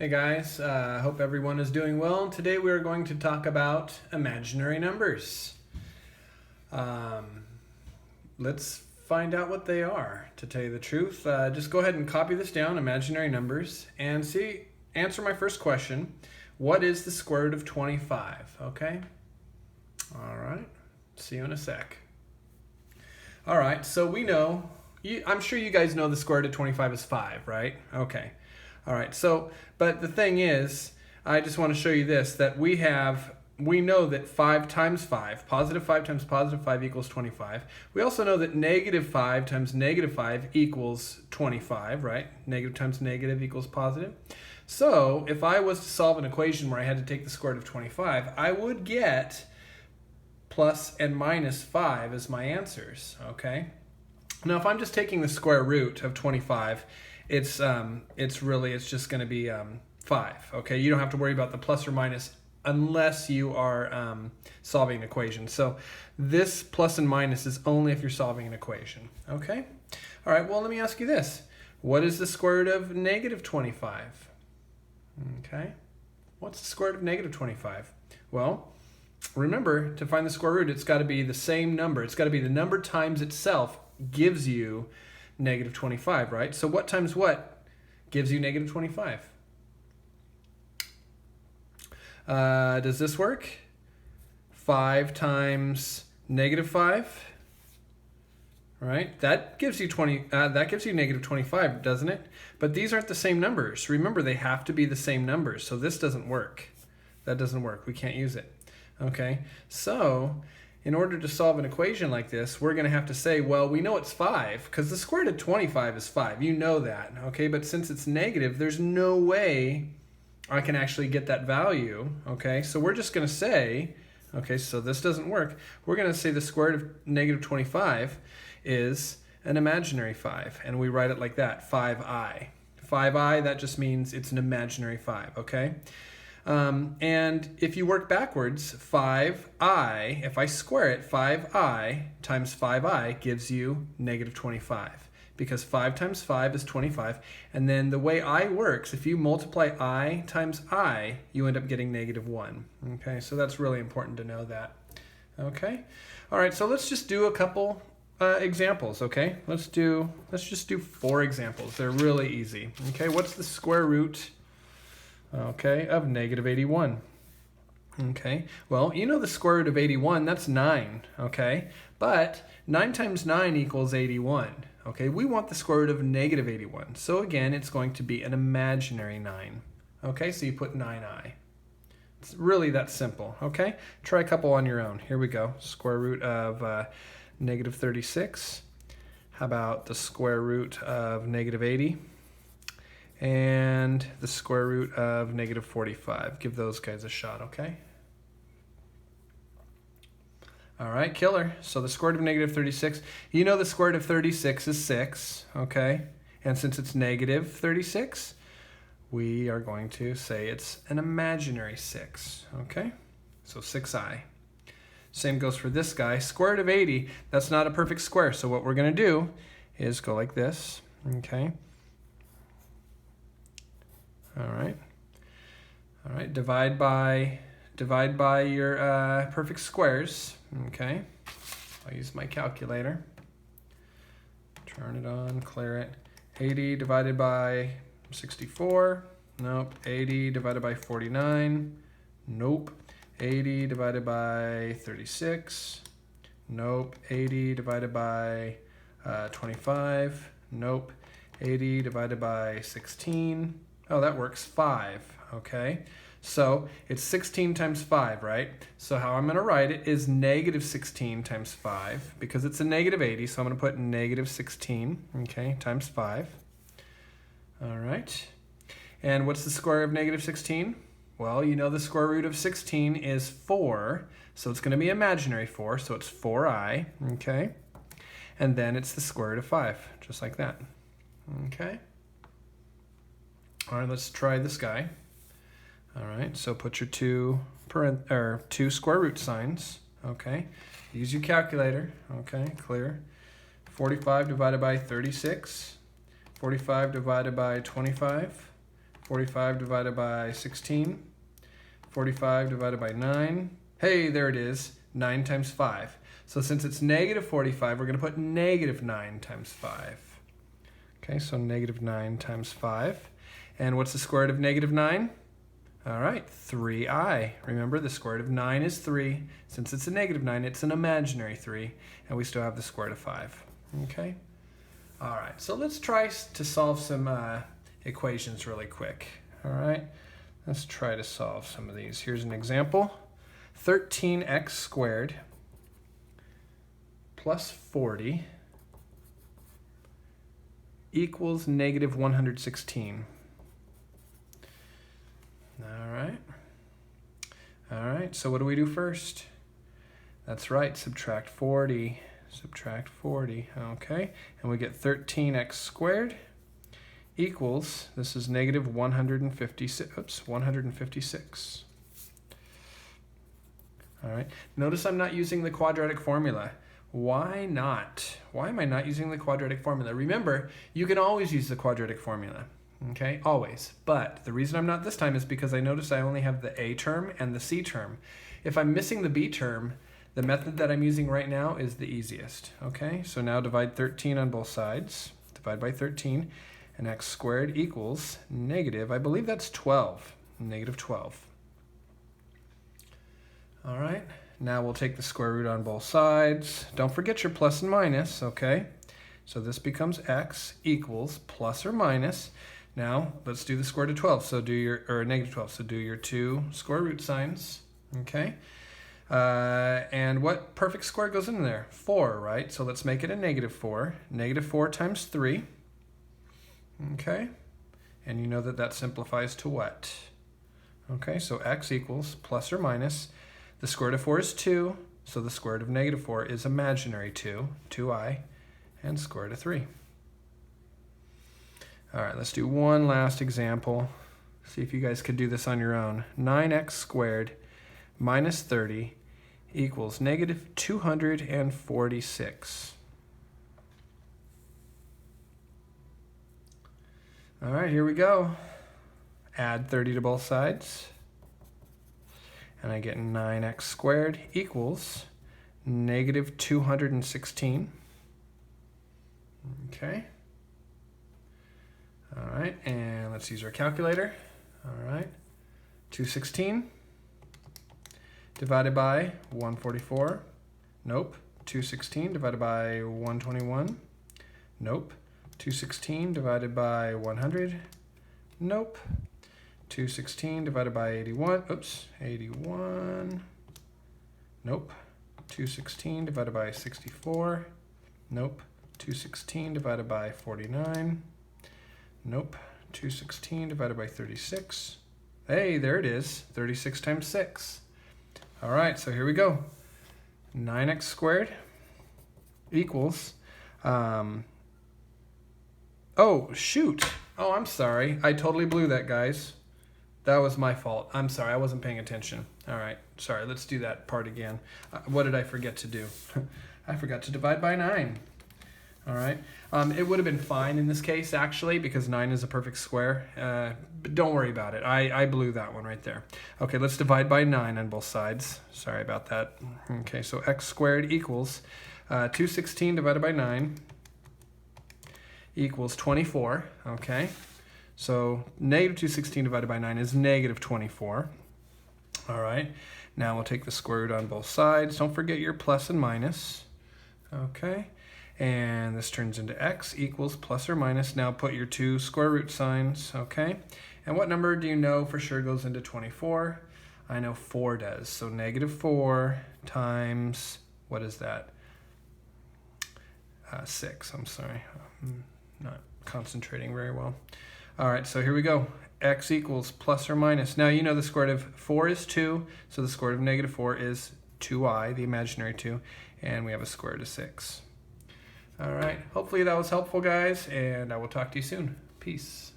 Hey guys, hope everyone is doing well. Today we are going to talk about imaginary numbers. Let's find out what they are, to tell you the truth. Just go ahead and copy this down, imaginary numbers, and answer my first question. What is the square root of 25? Okay? All right. See you in a sec. All right, so we know, I'm sure you guys know the square root of 25 is 5, right? Okay. All right, so, but the thing is, I just want to show you this, that we know that 5 times 5, positive 5 times positive 5 equals 25. We also know that negative 5 times negative 5 equals 25, right? Negative times negative equals positive. So if I was to solve an equation where I had to take the square root of 25, I would get plus and minus 5 as my answers, okay? Now if I'm just taking the square root of 25, it's just going to be 5. Okay, you don't have to worry about the plus or minus unless you are solving an equation. So this plus and minus is only if you're solving an equation. Okay. All right. Well, let me ask you this: what is the square root of negative 25? Okay. What's the square root of negative 25? Well, remember, to find the square root, it's got to be the same number. It's got to be the number times itself gives you negative 25, right? So what times what gives you negative 25? Does this work? 5 times negative 5, right? That gives you negative 25, doesn't it? But these aren't the same numbers. Remember, they have to be the same numbers. So this doesn't work. That doesn't work. We can't use it. Okay, so in order to solve an equation like this, we're going to have to say, well, we know it's 5 because the square root of 25 is 5. You know that, okay? But since it's negative, there's no way I can actually get that value, okay? So we're just going to say, okay, so this doesn't work. We're going to say the square root of negative 25 is an imaginary 5, and we write it like that, 5i. 5i, that just means it's an imaginary 5, okay? And if you work backwards, 5i, if I square it, 5i times 5i gives you negative 25. Because 5 times 5 is 25. And then the way I works, if you multiply I times I, you end up getting negative 1. Okay, so that's really important to know that. Okay, all right, so let's just do a couple examples, okay? Let's just do 4 examples. They're really easy. Okay, what's the square root, okay, of negative 81? Okay, well, you know the square root of 81, that's 9, okay? But 9 times 9 equals 81. Okay, we want the square root of negative 81. So again, it's going to be an imaginary 9. Okay, so you put 9i. It's really that simple, okay? Try a couple on your own. Here we go. Square root of negative 36. How about the square root of negative 80? And the square root of negative 45. Give those guys a shot, okay? All right, killer. So the square root of negative 36, you know the square root of 36 is 6, okay? And since it's negative 36, we are going to say it's an imaginary 6, okay? So 6i. Same goes for this guy. Square root of 80, that's not a perfect square. So what we're going to do is go like this, okay? All right. All right, divide by your perfect squares. Okay, I'll use my calculator. Turn it on, clear it. 80 divided by 64. Nope. 80 divided by 49. Nope. 80 divided by 36. Nope. 80 divided by 25. Nope. 80 divided by 16. Oh, that works. 5. Okay. So it's 16 times 5, right? So how I'm going to write it is negative 16 times 5, because it's a negative 80, so I'm going to put negative 16, okay, times 5. All right. And what's the square of negative 16? Well, you know the square root of 16 is 4, so it's going to be imaginary 4, so it's 4i, okay? And then it's the square root of 5, just like that, okay? All right, let's try this guy. All right, so put your two square root signs, okay? Use your calculator, okay, clear. 45 divided by 36, 45 divided by 25, 45 divided by 16. 45 divided by 9. Hey, there it is. 9 times 5. So since it's negative 45, we're going to put negative 9 times 5. Okay, so negative 9 times 5. And what's the square root of negative 9? All right, 3i. Remember, the square root of 9 is 3. Since it's a negative 9, it's an imaginary 3. And we still have the square root of 5. Okay? All right, so let's try to solve some equations really quick. All right? Let's try to solve some of these. Here's an example. 13x squared plus 40 equals negative 116. All right, so what do we do first? That's right, subtract 40. Subtract 40, okay? And we get 13x squared equals, this is negative 156. All right, notice I'm not using the quadratic formula. Why not? Why am I not using the quadratic formula? Remember, you can always use the quadratic formula, okay? Always. But the reason I'm not this time is because I notice I only have the a term and the c term. If I'm missing the b term, the method that I'm using right now is the easiest, okay? So now divide 13 on both sides. Divide by 13, and x squared equals negative, I believe that's 12, negative 12. All right, now we'll take the square root on both sides. Don't forget your plus and minus, okay? So this becomes x equals plus or minus. Now let's do the square root of 12, so do your, or negative 12, so do your two square root signs, okay? And what perfect square goes in there? 4, right? So let's make it a negative 4. Negative 4 times 3, okay? And you know that that simplifies to what? Okay, so x equals plus or minus. The square root of 4 is 2, so the square root of negative 4 is imaginary 2, 2i, and square root of 3. All right, let's do one last example. See if you guys could do this on your own. 9x squared minus 30 equals negative 246. All right, here we go. Add 30 to both sides. And I get 9x squared equals negative 216. Okay. All right, and let's use our calculator. All right, 216 divided by 144. Nope. 216 divided by 121. Nope. 216 divided by 100. Nope. 216 divided by 81. Oops, 81. Nope. 216 divided by 64. Nope. 216 divided by 49. Nope. 216 divided by 36. Hey, there it is. 36 times 6. All right, so here we go. 9x squared equals, oh, shoot. Oh, I'm sorry. I totally blew that, guys. That was my fault. I'm sorry. I wasn't paying attention. All right. Sorry. Let's do that part again. What did I forget to do? I forgot to divide by 9. All right. It would have been fine in this case, actually, because 9 is a perfect square. But don't worry about it. I blew that one right there. Okay, let's divide by 9 on both sides. Sorry about that. Okay, so x squared equals 216 divided by 9 equals 24. Okay, so negative 216 divided by 9 is negative 24. All right, now we'll take the square root on both sides. Don't forget your plus and minus. Okay. And this turns into x equals plus or minus. Now put your two square root signs, okay? And what number do you know for sure goes into 24? I know 4 does. So negative 4 times, what is that? 6, I'm sorry. I'm not concentrating very well. All right, so here we go. X equals plus or minus. Now you know the square root of 4 is 2, so the square root of negative 4 is 2i, the imaginary 2, and we have a square root of 6. All right, hopefully that was helpful, guys, and I will talk to you soon. Peace.